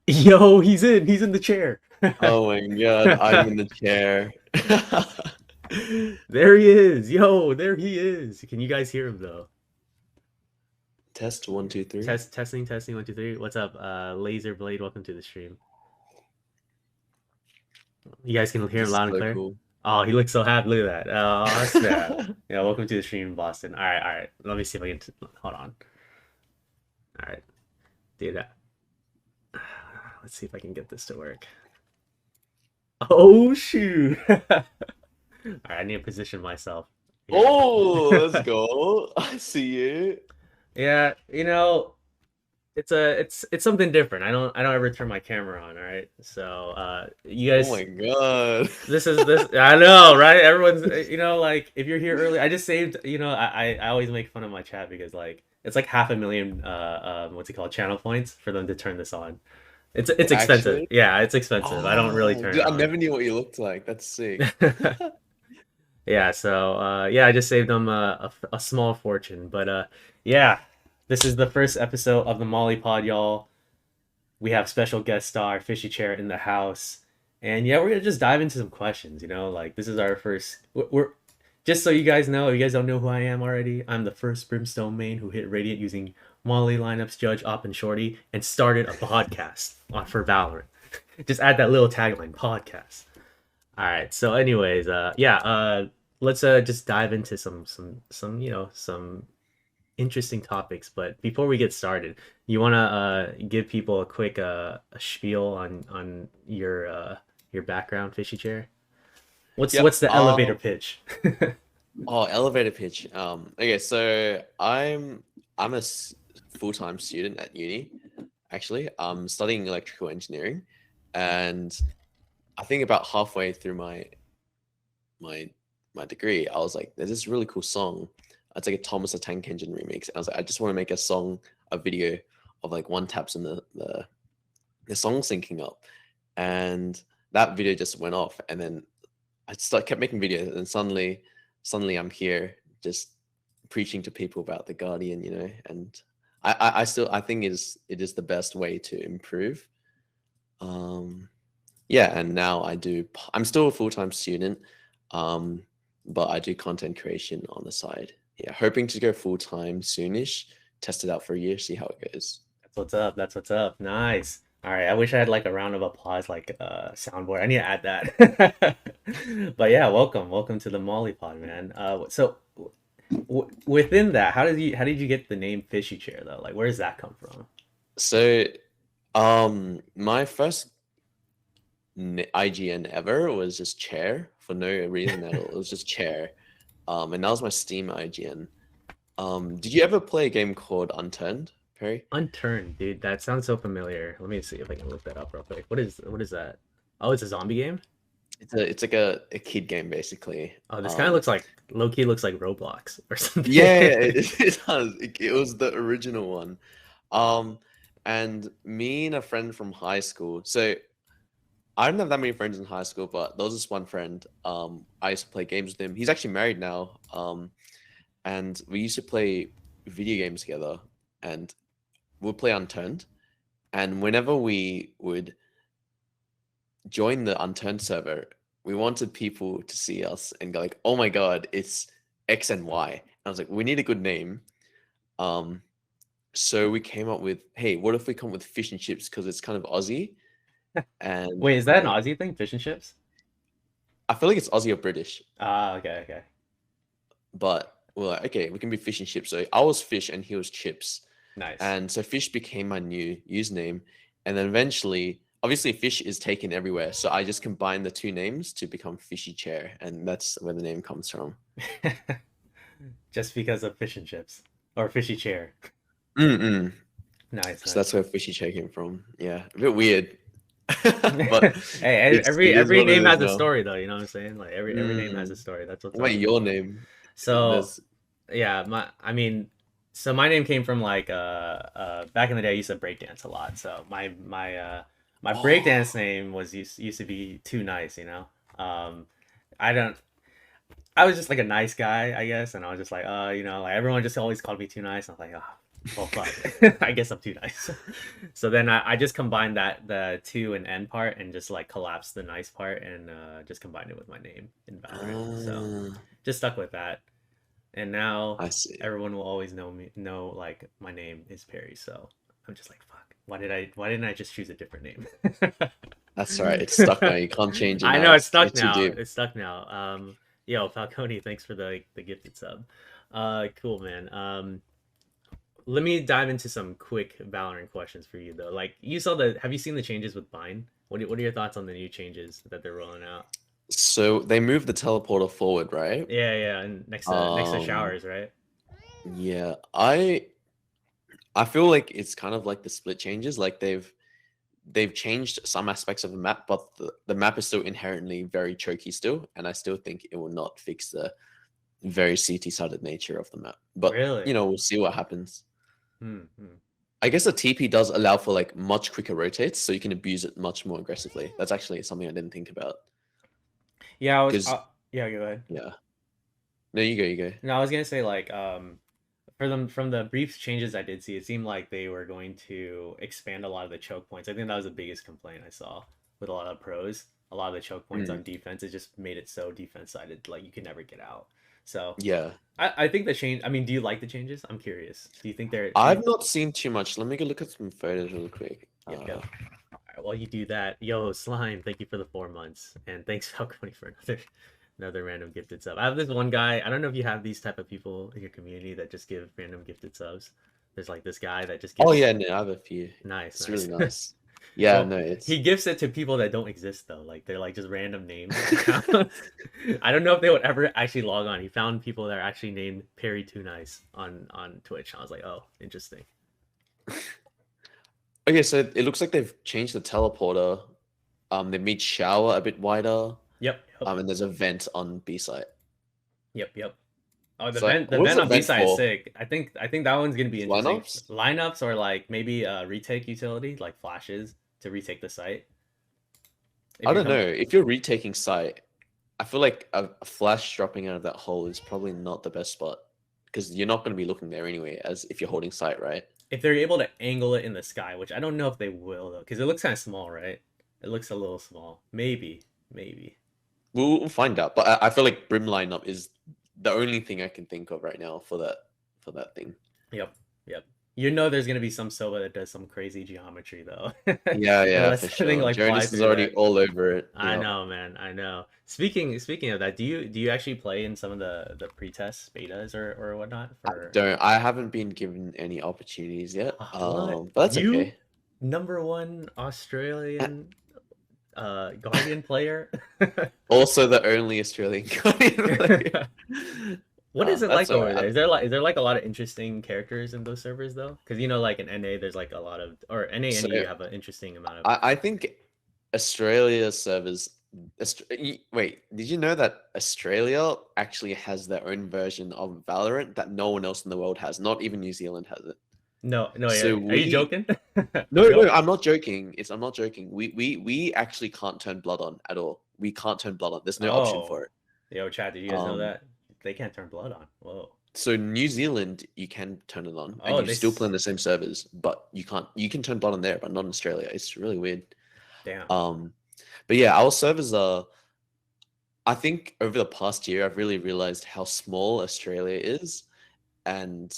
Yo, he's in the chair. Oh my god, I'm in the chair. There he is. Yo, there he is. Can you guys hear him though? Test 1, 2, 3. Testing 1 2 3. What's up? Laser Blade, welcome to the stream. You guys can hear This him is loud and so clear. cool. Oh, he looks so happy. Look at that. Oh, snap. Yeah, welcome to the stream, Boston. All right. Let me see if I can. Hold on. All right, dude. Let's see if I can get this to work. Oh shoot! All right, I need to position myself here. Oh, let's go. I see you. Yeah, it's something different. I don't ever turn my camera on. All right, so you Oh guys, my god. this I know, right? Everyone's like if you're here early, I just saved. I always make fun of my chat because like it's like 500,000 what's it called, channel points for them to turn this on. It's expensive. Actually? Yeah, it's expensive. I don't really Oh, turn dude, it I on. never knew what you looked like. That's sick. Yeah, so yeah, I just saved them a small fortune. But yeah, this is the first episode of the Molly Pod, y'all. We have special guest star Fishy Chair in the house, and yeah, we're gonna just dive into some questions. Like this is our first. We're just so you guys know, if you guys don't know who I am already, I'm the first Brimstone main who hit Radiant using Molly lineups, Judge, Op, and Shorty, and started a podcast for Valorant. Just add that little tagline, podcast. All right. So, anyways, yeah, let's just dive into some some interesting topics. But before we get started, you want to give people a quick a spiel on your background, Fishy Chair. Yeah. What's the elevator pitch? Oh, elevator pitch. Okay, so I'm a full-time student at uni, actually. I'm studying electrical engineering, and I think about halfway through my my degree, I was like, there's this really cool song. It's like a Thomas the Tank Engine remix. And I was like, I just want to make a song, a video of like one taps and the song syncing up. And that video just went off. And then kept making videos, and suddenly I'm here just preaching to people about the Guardian, and I think it is the best way to improve. Um, yeah, and now I'm still a full-time student, um, but I do content creation on the side. Yeah, hoping to go full-time soonish, test it out for a year, see how it goes. That's what's up. That's what's up. Nice. All right. I wish I had like a round of applause, like soundboard. I need to add that. But yeah, welcome to the Molly Pod, man. So within that, how did you get the name Fishy Chair though? Like, where does that come from? So, my first IGN ever was just chair for no reason at all. It was just chair. And that was my Steam IGN. Did you ever play a game called Unturned, Perry? Unturned, dude. That sounds so familiar. Let me see if I can look that up real quick. What is that? Oh, it's a zombie game. It's like a kid game basically. Oh, this kind of looks like low key looks like Roblox or something. Yeah, it does. It was the original one. And me and a friend from high school. So I didn't have that many friends in high school, but there was this one friend. I used to play games with him. He's actually married now. And we used to play video games together, and we'd play Unturned. And whenever we would join the Unturned server, we wanted people to see us and go like, "Oh my god, it's X and Y." And I was like, "We need a good name." Um, so we came up with, "Hey, what if we come up with fish and chips because it's kind of Aussie?" And Wait, is that an Aussie thing? Fish and chips? I feel like it's Aussie or British, Ah, okay. but we're like, okay, we can be fish and chips. So I was fish and he was chips. Nice. And so fish became my new username. And then eventually, obviously, fish is taken everywhere. So I just combined the two names to become Fishy Chair. And that's where the name comes from. Just because of fish and chips or fishy chair. Mm-mm. Nice, So nice. that's where Fishy Chair came from. Yeah, a bit weird. But Hey, it is every what it name is has a now. story though. You know what I'm saying? Like every name has a Mm. story. That's what's What up. about your name? So There's yeah, so my name came from like back in the day I used to breakdance a lot. So my breakdance name was used to be Too Nice. I don't I was just like a nice guy, I guess, and I was just like, like everyone just always called me Too Nice. I was like, oh, Well, fuck. I guess I'm too nice. So then I just combined the to and n part and just like collapsed the nice part and just combined it with my name in Valorant. So Ah, just stuck with that. And now I see. everyone will always know like my name is Perry. So I'm just like, fuck. Why didn't I just choose a different name? That's right. It's stuck now. You can't change it I now. know it's stuck It's too now. deep. It's stuck now. Yo, Falcone, thanks for the gifted sub. Cool, man. Let me dive into some quick Valorant questions for you though. Like have you seen the changes with Bind? What are your thoughts on the new changes that they're rolling out? So they moved the teleporter forward, right? Yeah, yeah, and next to Um, showers, right? yeah, I feel like it's kind of like the split changes. Like they've changed some aspects of the map, but the map is still inherently very choky still, and I still think it will not fix the very CT-sided nature of the map. But Really? we'll see what happens. Hmm. Hmm. I guess the TP does allow for like much quicker rotates, so you can abuse it much more aggressively. That's actually something I didn't think about. Yeah, I was. Because Yeah, go ahead. yeah, no, you go. No, I was gonna say like for them from the brief changes I did see, it seemed like they were going to expand a lot of the choke points. I think that was the biggest complaint I saw with a lot of pros. A lot of the choke points Mm, on defense, it just made it so defense sided, like you could never get out. So yeah, I think the change. I mean, do you like the changes? I'm curious. Do you think they're? I've not seen too much. Let me go look at some photos real quick. Yep, yep. All right, while you do that, yo, Slime, thank you for the 4 months, and thanks Falcone for another random gifted sub. I have this one guy. I don't know if you have these type of people in your community that just give random gifted subs. There's like this guy that just Oh gives. yeah, no, I have a few. Nice, It's really nice. nice. Yeah, Well, no, he it's gives it to people that don't exist though. Like they're like just random names accounts. I don't know if they would ever actually log on. He found people that are actually named Perry2N on Twitch. I was like, oh, interesting. okay. So it looks like they've changed the teleporter. They made shower a bit wider. Yep, yep, And there's a vent on B site. yep, yep. Oh, So the what's vent the on B vent side is for? sick. I think that one's gonna be interesting. Lineups? Lineups or like maybe a retake utility like flashes to retake the site. If I you're don't know. coming, If you're retaking site, I feel like a flash dropping out of that hole is probably not the best spot because you're not going to be looking there anyway, as if you're holding site, right? if they're able to angle it in the sky, which I don't know if they will though, because it looks kind of small, right? It looks a little small. Maybe, maybe. We'll find out. But I feel like Brim lineup is the only thing I can think of right now for that thing. Yep, yep. You know, there's gonna be some Sova that does some crazy geometry though, Yeah, and yeah, lets for the thing sure. like fly Jonas is through already there. all over it. I Yeah. know, man. I know. Speaking of that, do you actually play in some of the pretest betas or whatnot for? I haven't been given any opportunities yet. What But that's you okay. number one Australian Guardian player? Also, the only Australian Guardian player. What is it That's like all over right. there? Is there like a lot of interesting characters in those servers though? Because like in NA, there's like a lot of or NA So and EU have an interesting amount of. I think Australia servers. Wait, did you know that Australia actually has their own version of Valorant that no one else in the world has? Not even New Zealand has it. No, no, yeah. So Are you we joking? no, Yo, no, I'm not joking. I'm not joking. We actually can't turn blood on at all. We can't turn blood on. There's no option oh, for it. yo, Chad, did you guys know Um, that they can't turn blood on? Whoa. so New Zealand, you can turn it on, and Oh, you still play on the same servers, but you can't. You can turn blood on there, but not in Australia. It's really weird. damn. Um, but yeah, our servers are. I think over the past year, I've really realized how small Australia is, and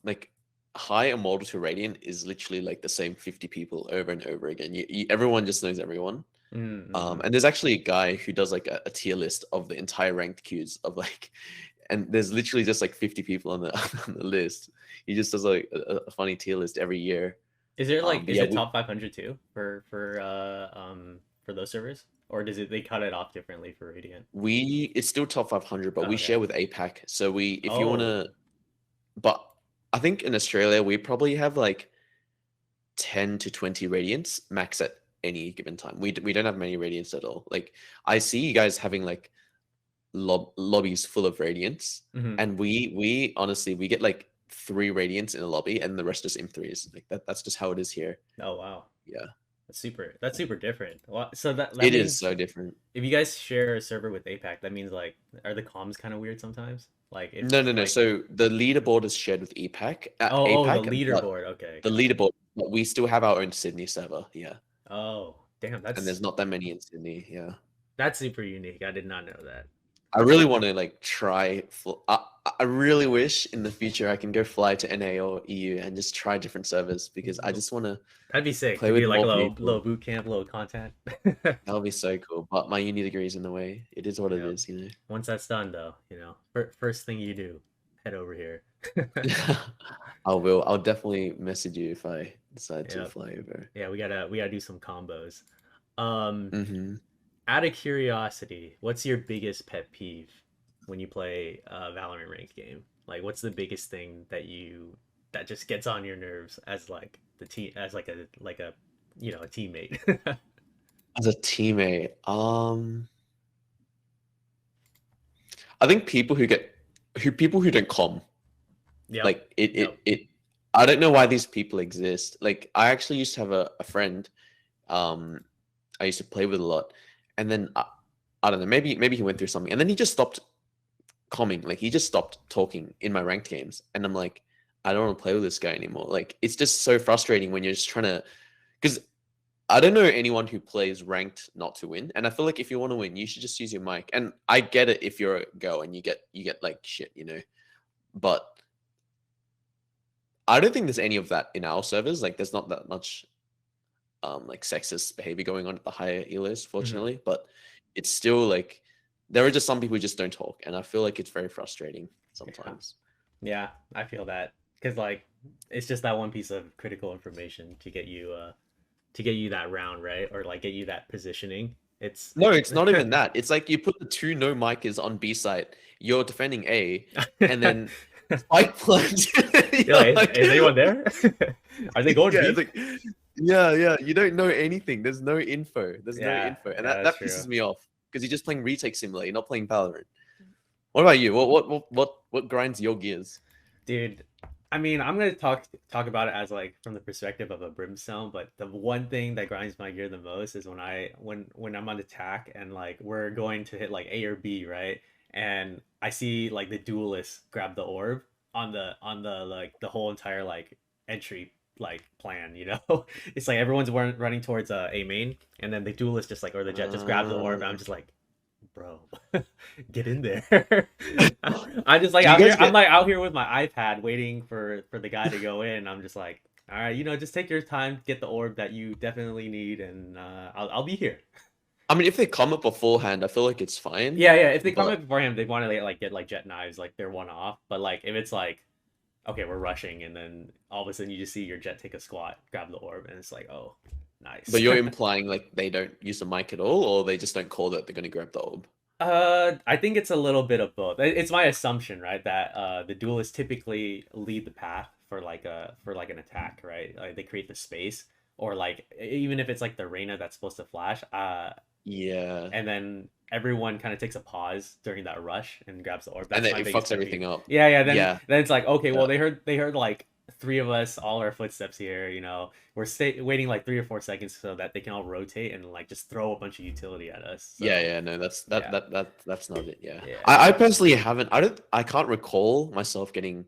like high immortal to radiant is literally like the same 50 people over and over again. Everyone just knows everyone. Mm-hmm. And there's actually a guy who does like a tier list of the entire ranked queues of like, and there's literally just like 50 people on the on the list. He just does like a funny tier list every year. Is there like But is yeah, it top 500 too for those servers, or does it they cut it off differently for Radiant? we it's still top 500, but Oh, we okay. share with APAC. So if you Oh, wanna, but I think in Australia we probably have like 10 to 20 radiants max at any given time. We don't have many radiants at all. Like I see you guys having like lobbies full of radiants, hmm. and we honestly we get like 3 radiants in a lobby, and the rest is M3s. Like that's just how it is here. Oh wow. Yeah. That's super different. So that It is means so different. if you guys share a server with APAC, that means like are the comms kind of weird sometimes? Like if No, no, no. like So the leaderboard is shared with oh the APAC, but leaderboard. Okay, the gotcha. leaderboard, but we still have our own Sydney server. Yeah, Oh, damn, and there's not that many in Sydney. Yeah. that's super unique. I did not know that. I really want to like try. I really wish in the future I can go fly to NA or EU and just try different servers because I just want to That'd be sick play to with do like a more little people. boot camp, little content. That would be so cool. But my uni degree is in the way. It is what it Yep. is, you Once that's done, though, first thing you do, head over here. know. I will. I'll definitely message you if I decide to Yep. fly over. Yeah, we gotta do some combos. Um, Hmm. Out of curiosity, what's your biggest pet peeve when you play a Valorant ranked game? Like, what's the biggest thing that just gets on your nerves as like the team as like a a teammate? As a teammate, I think people who don't com Yep. like it Yep. it it. I don't know why these people exist. Like I actually used to have a friend, um, I used to play with a lot, and then I don't know, maybe he went through something, and then he just stopped calming. Like he just stopped talking in my ranked games, and I'm like, I don't want to play with this guy anymore. Like it's just so frustrating when you're just trying to, because I don't know anyone who plays ranked not to win, and I feel like if you want to win, you should just use your mic. And I get it if you're a girl and you get like shit, but I don't think there's any of that in our servers. Like there's not that much like sexist behavior going on at the higher elos, Hmm. fortunately, but it's still like there are just some people who just don't talk, and I feel like it's very frustrating Yeah. sometimes. Yeah, I feel that because like it's just that one piece of critical information to get you that round right or like get you that positioning. It's No, it's not even that. It's like you put the two no micers on B site, you're defending A, and then spike plunge. You're You're like, like, is anyone there? Are they going yeah, it's B? like, yeah, yeah. You don't know anything. There's no info. There's no Yeah, info, and yeah, that that's that true, pisses me off because you're just playing retake simulator, you're not playing Valorant. What about you? What grinds your gears? dude. I mean, I'm gonna talk about it as like from the perspective of a brimstone, but the one thing that grinds my gear the most is when I'm on attack and like we're going to hit like A or B, right? And I see like the duelist grab the orb on the like the whole entire like entry like plan, you know? It's like everyone's running towards A main, and then the duelist just like or the jet just grabs the orb, and I'm Uh, just like, bro, get in there. I'm just like do you out here. guys I'm get? like out here with my iPad waiting for the guy to go in. I'm just like, all right, just take your time, get the orb that you definitely need, and I'll be here. I mean, if they comment beforehand, I feel like it's fine. Yeah, yeah. If they But comment before him, they want to like get like jet knives, like they're one off. But like if it's like, okay, we're rushing, and then all of a sudden you just see your jet take a squat, grab the orb, and it's like, oh, nice. you're implying like they don't use the mic at all, or they just don't call that they're going to grab the orb. I think it's a little bit of both. It's my assumption, right, that the duelists typically lead the path for like an attack, right? Like they create the space, or like even if it's like the Reyna that's supposed to flash, Yeah, and then everyone kind of takes a pause during that rush and grabs the orb. and That's then my it biggest fucks pet peeve. everything up. Yeah, yeah. Then Yeah, then it's like, okay, yeah, well they heard like three of us, all our footsteps here. We're waiting like 3 or 4 seconds so that they can all rotate and like just throw a bunch of utility at us. yeah, So yeah. No, that's that yeah, that that that's not it. Yeah, yeah. I personally haven't. I can't recall myself getting.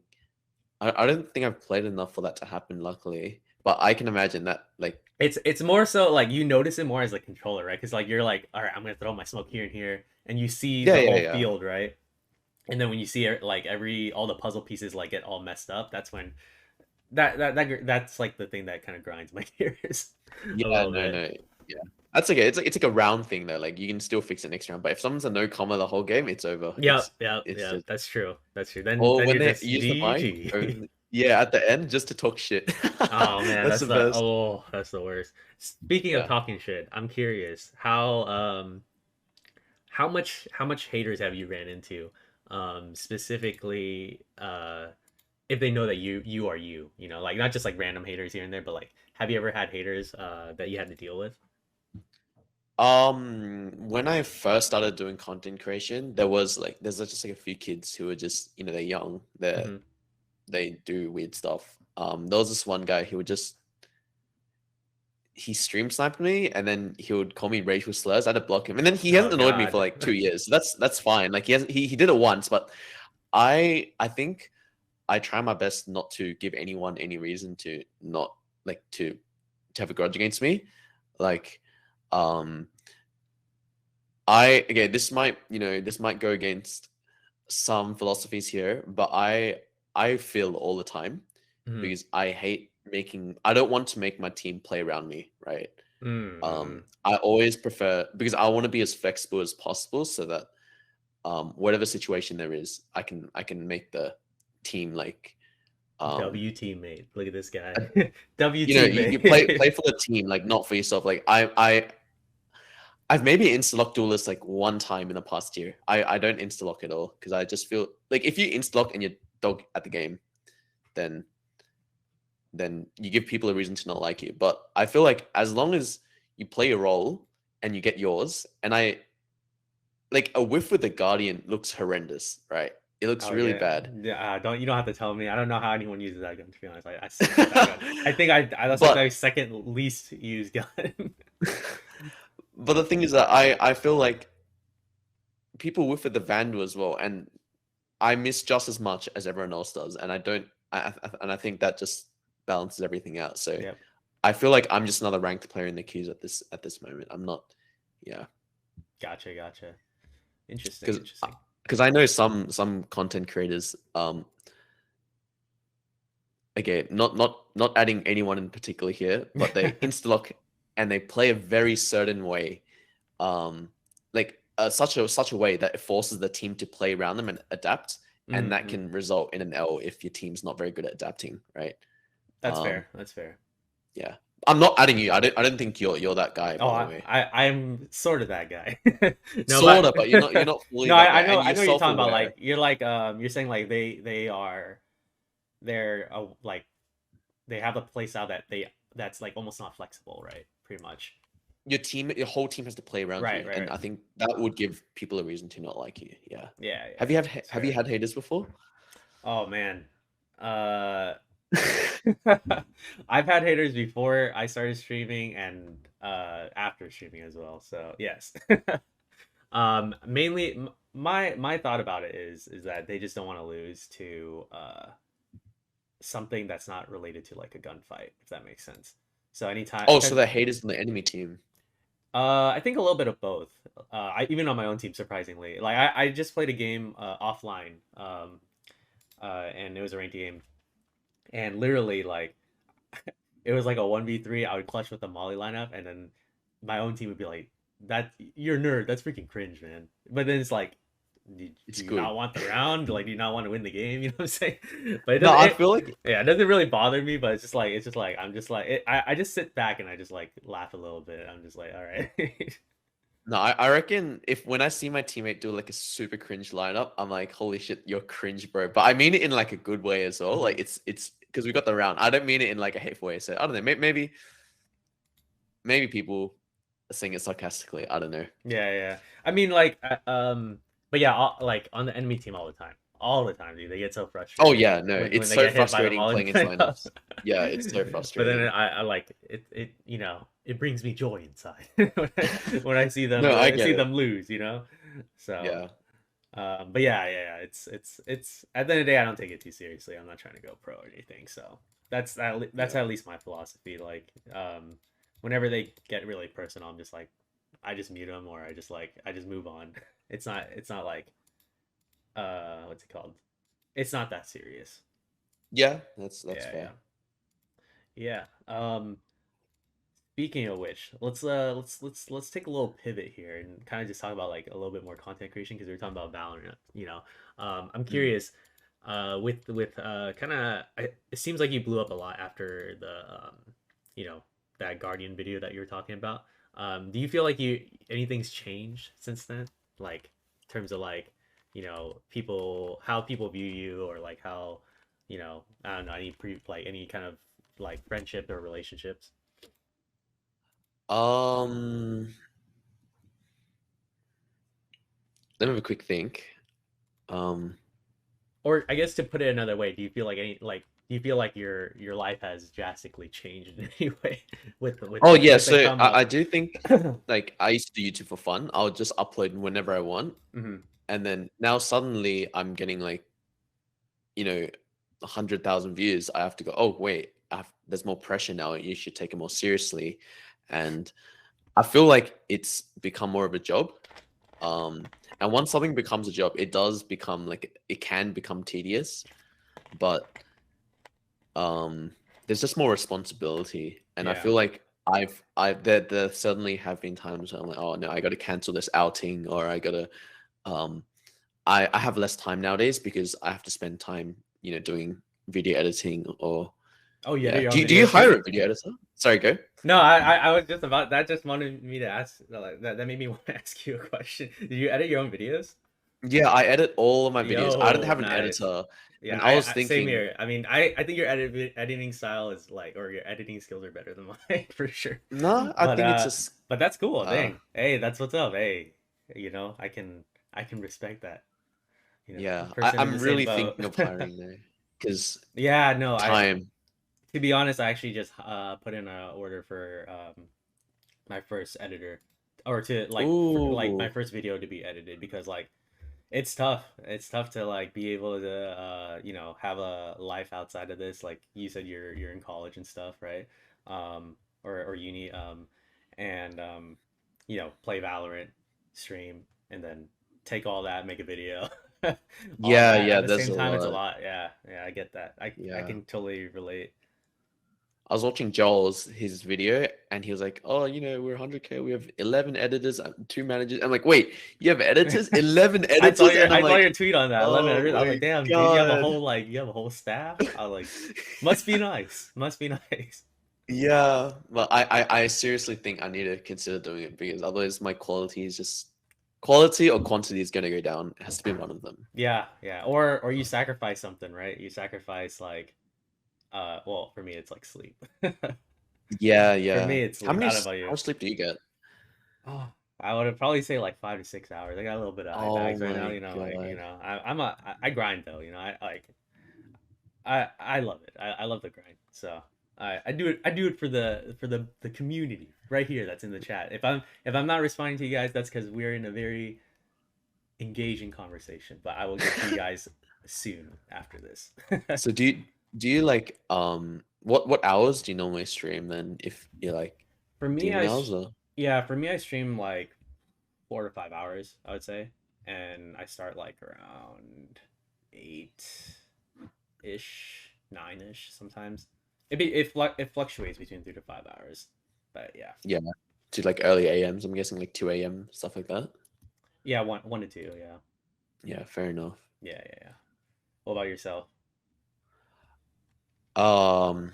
I don't think I've played enough for that to happen. Luckily, but I can imagine that. Like, It's more so like you notice it more as a controller, right? Because like you're like, all right, I'm gonna throw my smoke here and here, and you see yeah, the yeah, whole yeah. field, right? And then when you see like all the puzzle pieces like get all messed up, that's when that's like the thing that kind of grinds my gears a Yeah, little no, bit. no, yeah. That's okay. It's like a round thing though. Like you can still fix it next round. But if someone's a no comma the whole game, it's over. Yep, yep, It's yep. just That's true. That's true. Then or then when you're they just use the mic GG. only, yeah, at the end just to talk shit. Oh man, That's the best. that's the worst. Speaking of Yeah. talking shit, I'm curious how much haters have you ran into, specifically if they know that you are like not just like random haters here and there, but like have you ever had haters that you had to deal with? When I first started doing content creation, there's just like a few kids who are just, they're young, Hmm. they do weird stuff. There was this one guy who would just he stream sniped me, and then he would call me racial slurs. I had to block him, and then he Oh hasn't annoyed me for God. like 2 years. So that's fine. Like he did it once, but I think I try my best not to give anyone any reason to not like to have a grudge against me. Like, um, this might this might go against some philosophies here, but I feel all the time Mm, because I don't want to make my team play around me, right? mm. I always prefer because I want to be as flexible as possible so that whatever situation there is, I can make the team like um W teammate. Look at this guy. a- W you play teammate. for the team, like not for yourself. Like I've maybe insta-locked duelist like one time in the past year. I don't insta-lock at all because I just feel like if you insta-lock and you're dog at the game, then you give people a reason to not like you. But I feel like as long as you play your role and you get yours, and I like a whiff with the Guardian looks horrendous, right? It looks Oh really yeah, bad. yeah. You don't have to tell me. I don't know how anyone uses that gun. To be honest, I suck with that gun. I think that's like my but second least used gun. but the thing is that I feel like people whiff with the Vandal as well, and I miss just as much as everyone else does, and I don't. And I think that just balances everything out. So Yep. I feel like I'm just another ranked player in the queues at this moment. I'm not, yeah, Gotcha. Interesting. because Interesting. I know some content creators. Again, not adding anyone in particular here, but they insta lock and they play a very certain way, like such a way that it forces the team to play around them and adapt, and that Mm-hmm. can result in an L if your team's not very good at adapting, right? That's Um, fair. That's fair. yeah, I'm not adding you. I don't think you're that guy, Oh, by the way. I'm sort of that guy. No, Sorta, but you're not fully no, that guy, I and know you're what you're self talking about. aware. Like you're saying like they're like they have a play style that's like almost not flexible, right? Pretty much. Your whole team has to play around Right, you, right, and right. I think that would give people a reason to not like you. Yeah. Yeah. That's Have you fair. had haters before? Oh man. Uh I've had haters before I started streaming and after streaming as well. So, yes. Mainly my thought about it is that they just don't want to lose to something that's not related to like a gunfight, if that makes sense. So anytime, Oh, so because the haters on the enemy team. I think a little bit of both. Even on my own team, surprisingly, like I just played a game offline, and it was a ranked game, and literally like it was like a 1v3. I would clutch with the Molly lineup, and then my own team would be like, "That you're a nerd. That's freaking cringe, man." But then it's like, It's do you good. not want the round? Like, do you not want to win the game? You know what I'm saying? But it No, doesn't. I feel like Yeah, it doesn't really bother me. But it's just like I'm just like I just sit back and I just like laugh a little bit. I'm just like, all right. no, I reckon if when I see my teammate do like a super cringe lineup, I'm like, holy shit, you're cringe, bro. But I mean it in like a good way as well. Like Mhm. it's because we got the round. I don't mean it in like a hateful way. So I don't know. Maybe people are saying it sarcastically. I don't know. Yeah. I mean, like, but yeah, like on the enemy team all the time, dude. They get so Oh frustrated yeah, no, when it's they so get hit by the frustrating volley playing into lineup. lineups. Yeah, it's so But then frustrating. I like it. You know, it brings me joy inside when I No, I get see it. them lose. You know, so. Yeah, But yeah. It's at the end of the day, I don't take it too seriously. I'm not trying to go pro or anything. So that's yeah. at least my philosophy. Like, whenever they get really personal, I'm just like, I just mute them or I just move on. It's not like what's it called? It's not that serious. Yeah, that's Yeah. fair. Yeah. Speaking of which, let's take a little pivot here and kind of just talk about like a little bit more content creation because we are talking about Valorant. I'm Mm. curious, with kind of it seems like you blew up a lot after the you know, that Guardian video that you were talking about. Do you feel like anything's changed since then? Like in terms of like, people how people view you or like how, I don't know, any kind of like friendship or relationships. Um, let me have a quick think. Um, Or I guess to put it another way, do you feel like any like do you feel like your life has drastically changed in any way Oh yeah, with the so come I up? do think like I used to do YouTube for fun. I'll just upload whenever I want, Hmm. and then now suddenly I'm getting like, 100,000 views. I have to go. Oh wait, there's more pressure now. You should take it more seriously, and I feel like it's become more of a job. Um, and once something becomes a job, it does become like it can become tedious, but um, there's just more responsibility, and I Yeah. feel like there certainly have been times where I'm like, oh no, I got to cancel this outing, or I got to um, I have less time nowadays because I have to spend time, doing video editing or Oh, you edit yeah. your own Do you videos too? hire a video editor? Sorry, go. No, I was just about that. Just wanted me to ask, like, that made me want to ask you a question. Did you edit your own videos? Yeah, I edit all of my videos. I don't Yo, have an nice. editor, Yeah, and I was I same thinking, here. I mean, I think your editing style is like, or your editing skills are better than mine for sure. no, I But think it's just but that's cool. uh Dang. Hey, that's what's up. Hey, I can respect that. yeah, Person in the I'm same really boat. thinking of hiring there because Yeah, no, I time. to be honest, I actually just put in an order for my first editor, or to like my Ooh, first video to be edited, because like it's tough. It's tough to like be able to have a life outside of this. Like you said, you're in college and stuff, right? Or uni, and play Valorant, stream, and then take all that, make a video, all yeah, that at yeah. the There's same a time. It's a lot. lot. Yeah, yeah, I get that. I Yeah. can totally relate. I was watching Joel's his video, and he was like, "Oh, we're 100K. We have 11 editors, and 2 managers." I'm like, "Wait, you have editors? 11 editors?" And I'm I saw like, your tweet on that. 11 "Oh editors. I was my like, damn, dude, god!" you have a whole staff. I was like, must be nice. Must be nice. Yeah, well, I seriously think I need to consider doing it because otherwise my quality or quantity is gonna go down. It has to be one of them. Yeah, yeah. Or you sacrifice something, right? You sacrifice like well, for me it's like sleep. Yeah, For yeah. me it's How sleep. many I don't know about how you. much sleep do you get? Oh, I would probably say like 5 to 6 hours. I got a little bit of eye Oh bags right now, my god. I grind though, I like I love it. I love the grind. So I do it. I do it for the community right here that's in the chat. If I'm not responding to you guys, that's because we're in a very engaging conversation. But I will get to you guys soon after this. So do you like what hours do you normally stream then if you're like For me, demon hours or yeah, for me I stream like 4 to 5 hours, I would say, and I start like around 8 ish, 9 ish sometimes. It fluctuates between 3 to 5 hours, but yeah. yeah, to like early AMs, I'm guessing like 2 a.m. stuff like that. Yeah, one to two. Yeah, Yeah, fair enough. yeah. What about yourself? Um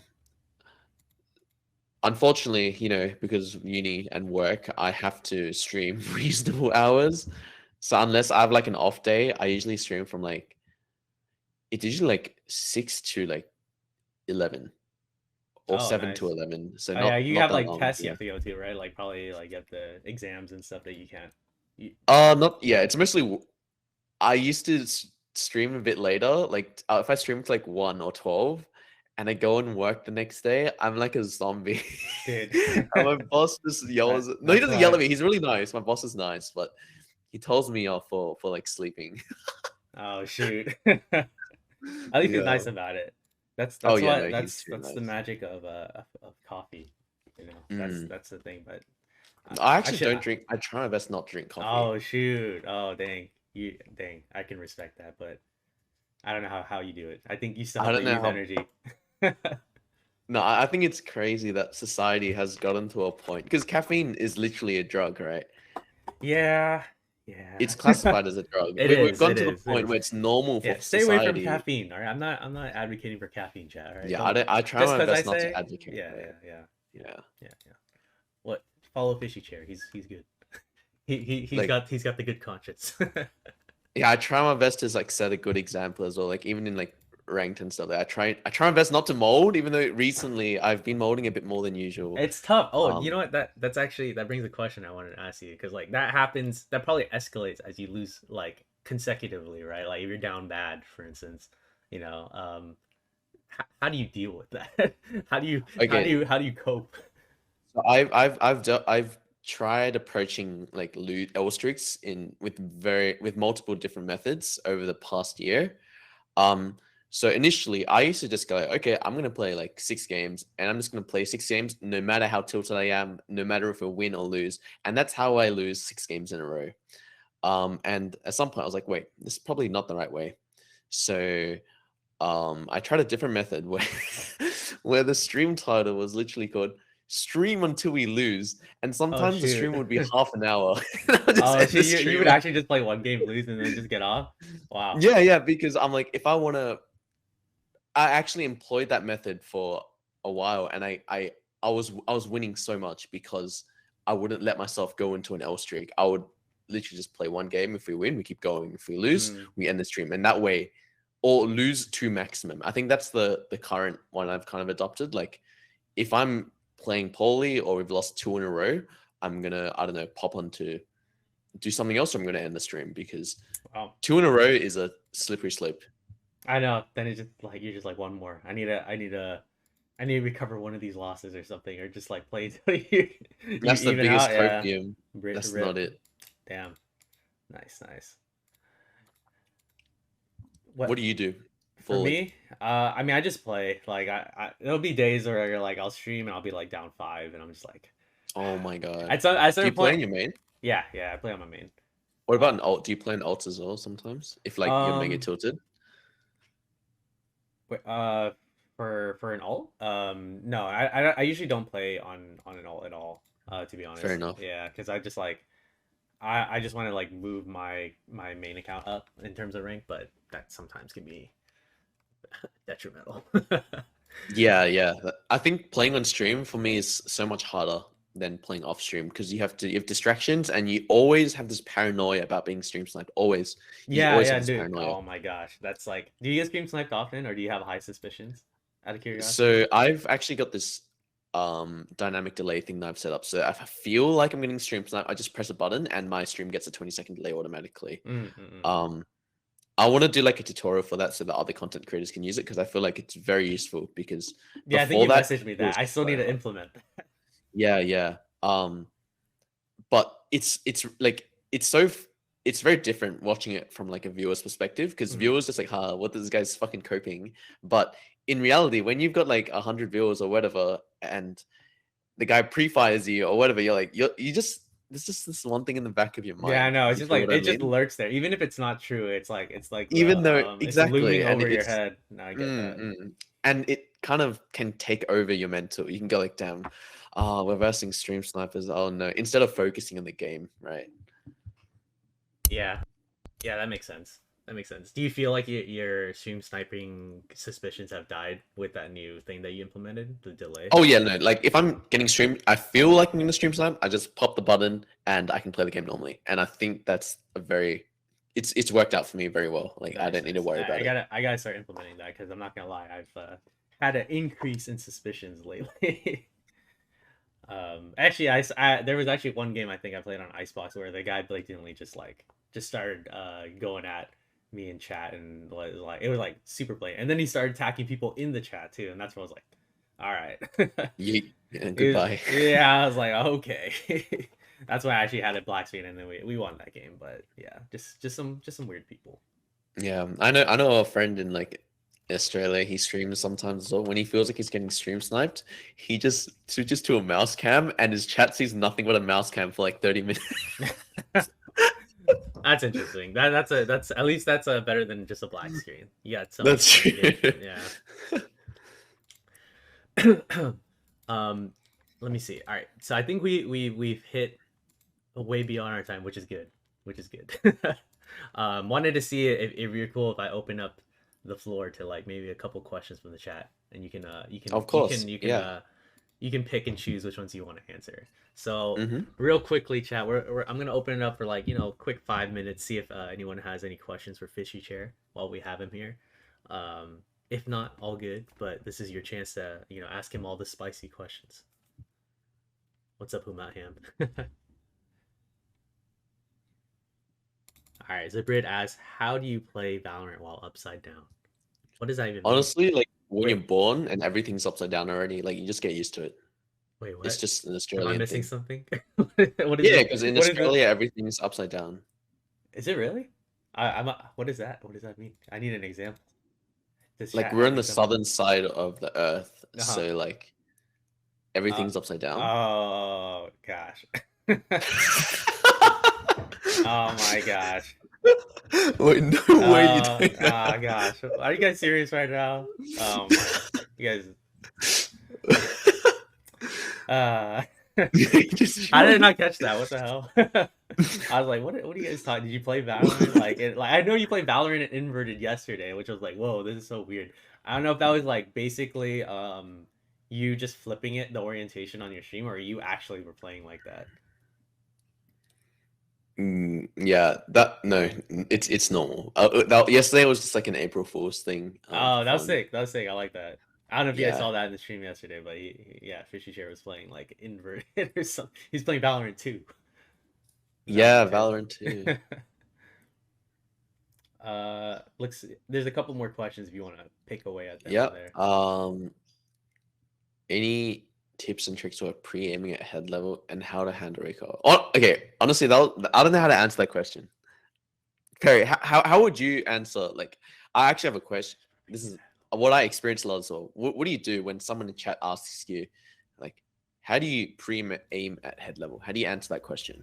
Unfortunately, because of uni and work, I have to stream reasonable hours. So unless I have like an off day, I usually stream from like it's usually like 6 to like 11 or Oh, 7 to nice. 11. So Oh yeah, not you not have that like long. tests you Yeah. have to go to, right? Like probably like you have the exams and stuff that you can't. You, Not yeah, it's mostly I used to stream a bit later. Like if I stream to like 1 or 12 and I go and work the next day, I'm like a zombie. dude, And my boss just yells. No, he that's doesn't yell at why. me. He's really nice. My boss is nice, but he tells me off for like sleeping. Oh shoot. At least he's Yeah. nice about it. Oh yeah, no, he's too That's the nice. magic of coffee. Mm. That's the thing. But I I actually should. don't drink. I try my best not to drink coffee. Oh shoot. Oh dang. Dang. I can respect that, but I don't know how you do it. I think you still I have the don't know youth how. energy. No, I think it's crazy that society has gotten to a point because caffeine is literally a drug, right? Yeah, yeah. It's classified as a drug. We've gotten It to the is, it point is. where it's normal Yeah, for stay away from society. caffeine. All right, I'm not advocating for caffeine, chat. All right, Yeah, don't I try just my because I best not to say, advocate yeah, for it. yeah. Yeah. Yeah. What? Follow Fishy Chair. He's good. Like, He's got the good conscience. yeah, I try my best to like set a good example as well. Like even in like ranked and stuff. Like, I try my best not to mold, even though recently I've been molding a bit more than usual. It's tough. Oh, you know Um, what? That's actually that brings a question I wanted to ask you, because like that happens. That probably escalates as you lose like consecutively, right? Like if you're down bad, for instance, you know. how do you deal with that? Okay, how do you cope? so I've tried approaching like loot L streaks in with multiple different methods over the past year. Um, so initially, I used to just go, okay, I'm gonna play like 6 games, and I'm just gonna play 6 games, no matter how tilted I am, no matter if I win or lose, and that's how I lose 6 games in a row. And at some point, I was like, wait, this is probably not the right way. So I tried a different method where where the stream title was literally called "Stream Until We Lose," and Oh sometimes the shoot. stream would be half an hour. And I'll just Oh end shit, the you stream. would actually just play one game, lose, and then just get off? Wow. Yeah, yeah, because I'm like, if I want to, I actually employed that method for a while, and I was winning so much because I wouldn't let myself go into an L streak. I would literally just play one game. If we win, we keep going. If we lose, Mm. we end the stream, and that way, or lose to maximum. I think that's the current one I've kind of adopted. Like, if I'm playing poorly or we've lost 2 in a row, I'm gonna, I don't know, pop on to do something else, or I'm gonna end the stream because Wow. 2 in a row is a slippery slope. I know. Then it's just like you're just like one more. I need to recover one of these losses or something, or just like play until you That's the even biggest out. Yeah. copium. That's not Rip. it. Damn. Nice, nice. What What do you do for for like? me? I mean, I just play. Like, there'll be days where like I'll stream and I'll be like down 5, and I'm just like, Oh my god. at Do certain you play point. in your main? Yeah, yeah, I play on my main. What about Uh, an alt? Do you play an alt as well sometimes? If like you're mega um, tilted? wait, for an alt, no, I usually don't play on an alt at all. To be Fair honest, enough. yeah, because I just like I just want to like move my main account up in terms of rank, but that sometimes can be detrimental. Yeah, yeah. I think playing on stream for me is so much harder than playing off stream because you have distractions and you always have this paranoia about being stream sniped. Always. You Yeah, always yeah, have this dude. paranoia. Oh my gosh, that's like. Do you get stream sniped often, or do you have high suspicions? Out of curiosity. So I've actually got this dynamic delay thing that I've set up. So if I feel like I'm getting stream sniped, I just press a button and my stream gets a 20-second delay automatically. Mm. Um I want to do like a tutorial for that so that other content creators can use it because I feel like it's very useful because Yeah, I think before you that messaged me it was that. I still so need to hard. implement that. Yeah, yeah. But it's like it's very different watching it from like a viewer's perspective because Mhm. viewers just like, what this guy's fucking coping. But in reality, when you've got like 100 viewers or whatever, and the guy pre-fires you or whatever, you just there's just this one thing in the back of your Yeah, I mind. know. It's You just feel like what I it just mean? lurks there, even if it's not true. It's like Even though it's exactly, looming and over your it's head. No, I get mm, that. mm, and it kind of can take over your mental. You can go like, damn, oh, we're versing stream snipers. Oh no, instead of focusing on the game, right? Yeah, yeah, that makes sense. That makes sense. Do you feel like your stream sniping suspicions have died with that new thing that you implemented, the delay? Oh yeah, no. Like if I'm getting streamed, I feel like I'm in a stream snipe. I just pop the button and I can play the game normally. And I think that's a very, it's worked out for me very well. Like I Nice, don't need to nice. worry about it. I gotta start implementing that because I'm not gonna lie, I've had an increase in suspicions lately. Actually, there was actually one game I think I played on Icebox where the guy blatantly just started going at me in chat and was like it was like super blatant, and then he started attacking people in the chat too, and that's when I was like, all right. You, yeah, goodbye. Yeah, I was like, okay. That's why I actually had a black screen, and then we won that game. But yeah, just some weird people. Yeah, I know a friend in like Australia. He streams sometimes as well. When he feels like he's getting stream sniped, he just switches to a mouse cam, and his chat sees nothing but a mouse cam for like 30 minutes. That's interesting. That's at least that's a better than just a black screen. You got some That's some true. engagement. Yeah. um, let me see. All right, so I think we've hit way beyond our time, which is good. Which is good. Wanted to see if you're cool if I open up the floor to like maybe a couple questions from the chat, and Of course. Yeah. you can pick and choose which ones you want to answer. So Hmm. real quickly, chat. I'm gonna open it up for like quick 5 minutes. See if anyone has any questions for Fishy Chair while we have him here. If not, all good. But this is your chance to ask him all the spicy questions. What's up, Humatham? All right, Zabrid asks, how do you play Valorant while upside down? What does that even mean? Honestly, like when you're Wait, born and everything's upside down already, like you just get used to it. wait, It's what? just an Am I Australian missing thing. something? What is Yeah, it? because in What is it? Australia everything's upside down. Is it really? What is that? What does that mean? I need an example. Does Like chat we're have on the examples? southern side of the earth, Uh-huh. so like Uh, everything's upside down. oh gosh. Oh my gosh. Wait, no way you doing Ah that. gosh. Are you guys serious right now? Oh my. You guys uh Just how did I showing. not catch that? What the hell? I was like, what are you guys talking? Did you play Valorant? Like I know you played Valorant inverted yesterday, which was like, whoa, this is so weird. I don't know if that was like basically you just flipping it the orientation on your stream, or you actually were playing like that. Yeah, that no, it's normal. Yesterday was just like an April Fool's thing, for Oh, that was fun. sick. That was sick. I like that. I don't know if you guys Yeah, saw that in the stream yesterday, but yeah, Fishy Chair was playing like inverted or something. He's playing Valorant 2. yeah, Valorant 2. Valorant too. Looks there's a couple more questions if you want to pick away at them on Yep. there. Any tips and tricks for pre-aiming at head level and how to handle recoil? Oh, okay. Honestly, I don't know how to answer that question. Perry, how would you answer? Like, I actually have a question. This is what I experienced a lot as well. What do you do when someone in chat asks you, like, how do you pre-aim at head level? How do you answer that question?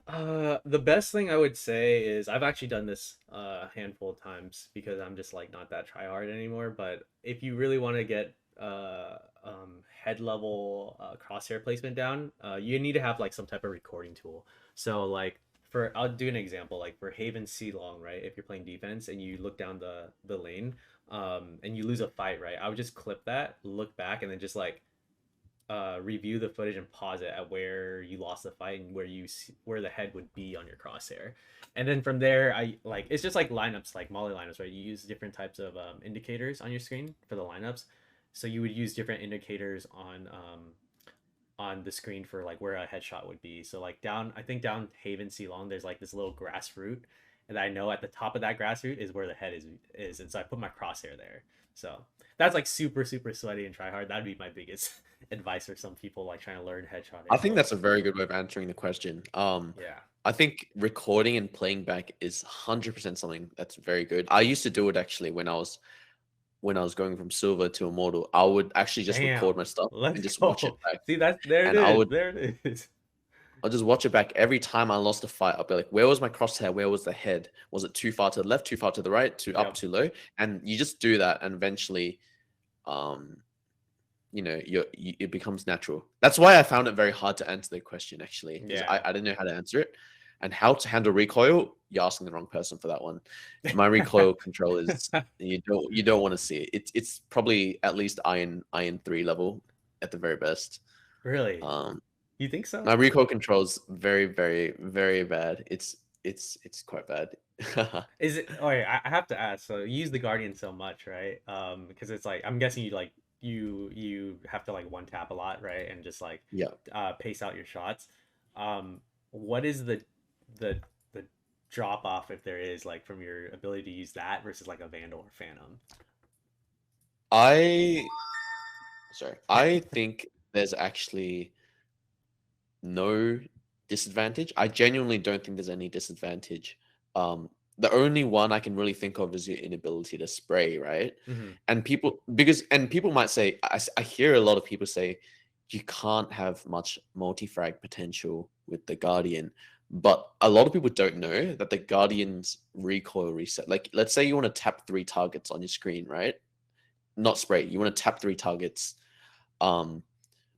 The best thing I would say is I've actually done this a handful of times because I'm just like not that try hard anymore. But if you really want to get head level crosshair placement down, you need to have like some type of recording tool. So like for I'll do an example like for Haven C long, right? If you're playing defense and you look down the lane, and you lose a fight, right? I would just clip that, look back, and then just like review the footage and pause it at where you lost the fight and where you see, where the head would be on your crosshair, and then from there I like it's just like lineups like molly lineups, right? You use different types of indicators on your screen for the lineups, so you would use different indicators on the screen for like where a headshot would be. So like down, I think down Haven C long, there's like this little grass root, and I know at the top of that grass root is where the head is, and so I put my crosshair there. So that's like super sweaty and try hard. That'd be my biggest advice for some people like trying to learn I headshotting. think that's a very good way of answering the question. Yeah. I think recording and playing back is 100% something that's very good. I used to do it actually when I was going from silver to immortal. I would actually just record Damn. my stuff and Let's just watch it go. back. See, that's there it And I is. would There it is. I'll just watch it back every time I lost a fight. I'll be like, where was my crosshair? Where was the head? Was it too far to the left, too far to the right, too up, Yep. too low? And you just do that, and eventually, um, it becomes natural. That's why I found it very hard to answer the question actually, because Yeah. I didn't know how to answer it. And how to handle recoil, you're asking the wrong person for that one. My recoil control is you don't want to see it. It's probably at least iron 3 level at the very best. Really? Um, You think my so? recoil control is very bad. It's quite bad. Is it? Oh, yeah, I have to ask. So you use the Guardian so much, right? Because it's like I'm guessing you like you have to like one tap a lot, right? And just like Yeah. pace out your shots. What is the the drop off if there is like from your ability to use that versus like a Vandal or Phantom? I I think there's actually no disadvantage. I genuinely don't think there's any disadvantage. The only one I can really think of is your inability to spray, right? Mm-hmm. And people might say, I hear a lot of people say you can't have much multi-frag potential with the Guardian, but a lot of people don't know that the Guardian's recoil reset. Like, let's say you want to tap 3 targets on your screen, right? Not spray. You want to tap 3 targets. Um,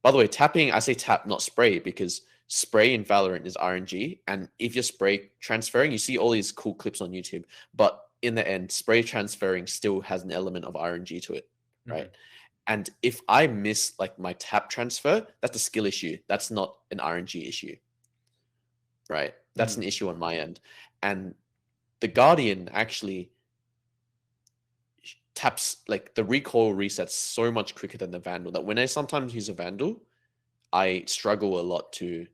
by the way, tapping, I say tap, not spray, because spray in Valorant is RNG. And if you're spray transferring, you see all these cool clips on YouTube, but in the end, spray transferring still has an element of RNG to it, Mm-hmm. right? And if I miss like my tap transfer, that's a skill issue. That's not an RNG issue, right? That's Mm-hmm. an issue on my end. And the Guardian actually taps, like the recoil resets so much quicker than the Vandal that when I sometimes use a Vandal, I struggle a lot to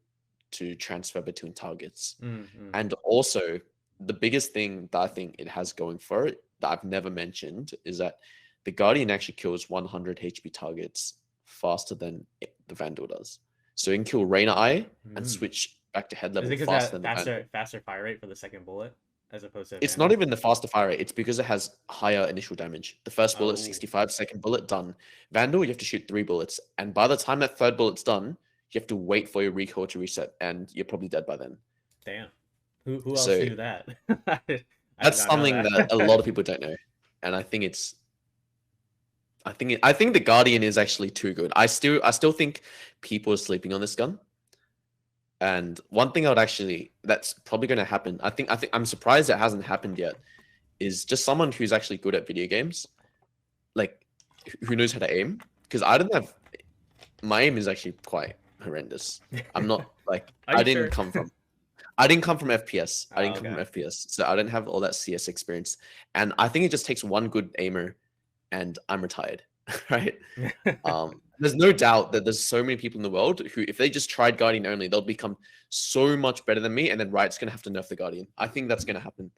transfer between targets. Mm-hmm. And also, the biggest thing that I think it has going for it that I've never mentioned is that the Guardian actually kills 100 HP targets faster than the Vandal does. So you can kill Reyna Eye and switch back to head Is it level because faster that than the Vandal. faster fire rate for the second bullet as opposed to It's not Vandal? even the faster fire rate. It's because it has higher initial damage. The first bullet, Oh, 65, second bullet, done. Vandal, you have to shoot 3 bullets. And by the time that third bullet's done, you have to wait for your recoil to reset. And you're probably dead by then. damn. Who else So knew that? I did that's not know something that a lot of people don't know. And I think it's I think the Guardian is actually too good. I still think people are sleeping on this gun. And one thing that's probably going to happen. I think I'm surprised it hasn't happened yet. Is just someone who's actually good at video games, like who knows how to aim. Because I don't have my aim is actually quite horrendous. I'm not like I didn't come from FPS. I didn't come from FPS, so I didn't have all that CS experience. And I think it just takes one good aimer, and I'm retired. Right? There's no doubt that there's so many people in the world who, if they just tried Guardian only, they'll become so much better than me. And then Riot's gonna have to nerf the Guardian. I think that's gonna happen.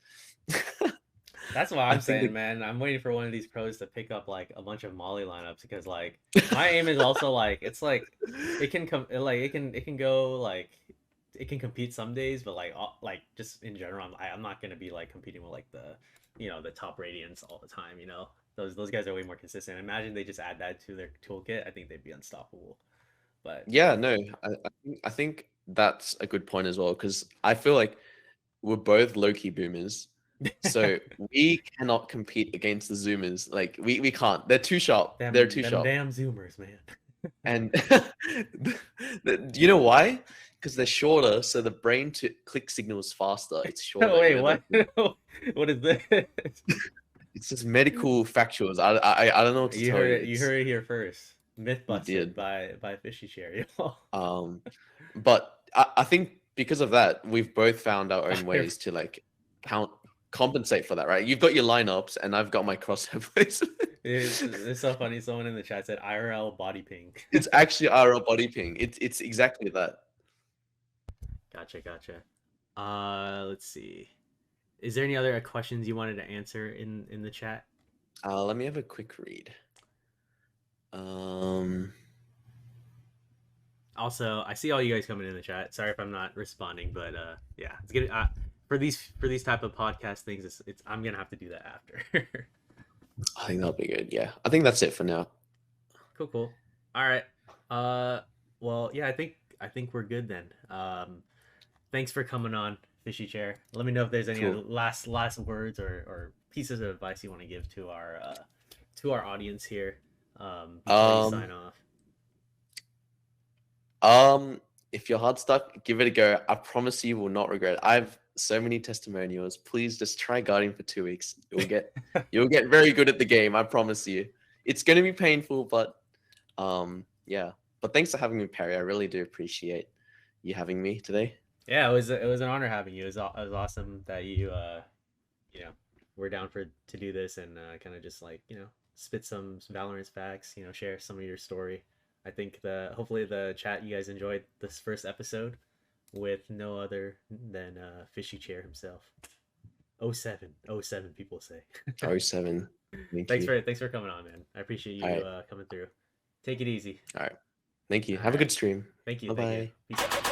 That's what I'm saying, man. I'm waiting for one of these pros to pick up like a bunch of Molly lineups because like my aim is also like it's like it can come like it can go like it can compete some days, but like just in general, I'm not gonna be like competing with like the the top radiants all the time. Those guys are way more consistent. Imagine they just add that to their toolkit. I think they'd be unstoppable. But yeah, no, I think that's a good point as well because I feel like we're both low-key boomers. So we cannot compete against the Zoomers. Like we can't. They're too sharp. They're too sharp. Damn Zoomers, man. And you know why? Because they're shorter, so the brain to click signal is faster. It's shorter. Wait, what? What is this? It's just medical factuals. I don't know what to tell you. You heard it here first. Myth busted by Fishy Chair, y'all. But I think because of that, we've both found our own ways to like compensate for that, right? You've got your lineups, and I've got my crosshair placement. It's so funny. Someone in the chat said IRL body ping. It's actually IRL body ping. It's exactly that. Gotcha. Let's see. Is there any other questions you wanted to answer in the chat? Let me have a quick read. Also, I see all you guys coming in the chat. Sorry if I'm not responding, but yeah, it's good. For these type of podcast things, it's I'm gonna have to do that after. I think that'll be good. Yeah, I think that's it for now. Cool. All right. Well, yeah, I think we're good then. Thanks for coming on, Fishy Chair. Let me know if there's any last words or pieces of advice you want to give to our audience here before we sign off. If you're hard stuck, give it a go. I promise you will not regret it. I have so many testimonials. Please just try Guardian for 2 weeks. You'll get very good at the game. I promise you. It's going to be painful, but yeah. But thanks for having me, Perry. I really do appreciate you having me today. Yeah, it was an honor having you. It was awesome that you were down to do this and kind of just like spit some Valorant facts. Share some of your story. I think hopefully the chat you guys enjoyed this first episode with no other than Fishy Chair himself. 07 people say. 07. Thanks for coming on, man. I appreciate you coming through. Take it easy. All right. Thank you. Have a good stream. Thank you. Bye-bye. Peace out.